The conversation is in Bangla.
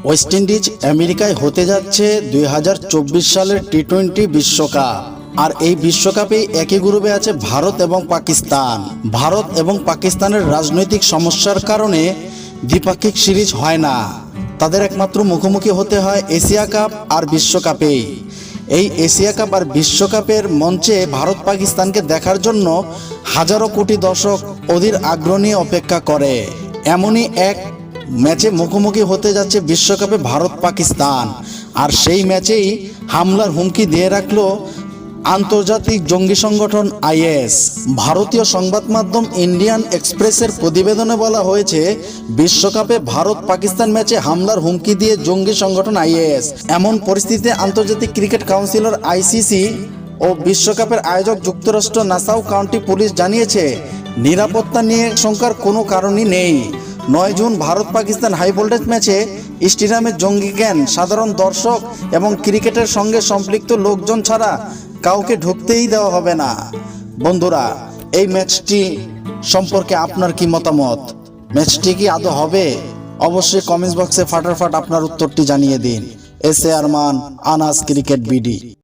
ওয়েস্ট ইন্ডিজ আমেরিকায় হতে যাচ্ছে 2024 সালের টি-20 বিশ্বকাপ। আর এই বিশ্বকাপে একই গ্রুপে আছে ভারত এবং পাকিস্তান। ভারত এবং পাকিস্তানের রাজনৈতিক সমস্যার কারণে দ্বিপাক্ষিক সিরিজ হয় না, তাদের একমাত্র মুখোমুখি হতে হয় এশিয়া কাপ আর বিশ্বকাপে। এই এশিয়া কাপ আর বিশ্বকাপের মঞ্চে ভারত পাকিস্তানকে দেখার জন্য হাজারো কোটি দর্শক অধীর আগ্রহ নিয়ে অপেক্ষা করে। এমনই এক ম্যাচে মুখোমুখি হতে যাচ্ছে বিশ্বকাপে ভারত পাকিস্তান। আর সেই ম্যাচেই হামলার হুমকি দিয়ে রাখলো আন্তর্জাতিক জঙ্গি সংগঠন আইএস। ভারতীয় সংবাদ মাধ্যম ইন্ডিয়ান এক্সপ্রেসের প্রতিবেদনে বলা হয়েছে, বিশ্বকাপে ভারত পাকিস্তান ম্যাচে হামলার হুমকি দিয়ে জঙ্গি সংগঠন আইএস। এমন পরিস্থিতিতে আন্তর্জাতিক ক্রিকেট কাউন্সিলর আইসিসি ও বিশ্বকাপের আয়োজক যুক্তরাষ্ট্র নাসাউ কাউন্টি পুলিশ জানিয়েছে, নিরাপত্তা নিয়ে শঙ্কার কোনো কারণই নেই। 9 June Bharat Pakistan high voltage ম্যাচে স্টেডিয়ামে জঙ্গি জ্ঞান, সাধারণ দর্শক এবং ক্রিকেটের সঙ্গে সম্পৃক্ত লোকজন ছাড়া কাউকে ঢুকতেই দেওয়া হবে না। বন্ধুরা, এই ম্যাচটি সম্পর্কে আপনার কি মতামত? ম্যাচটি কি আদৌ হবে? অবশ্যই কমেন্টস বক্সে ফাটাফাট আপনার উত্তরটি জানিয়ে দিন। S A Arman, Anas cricket BD.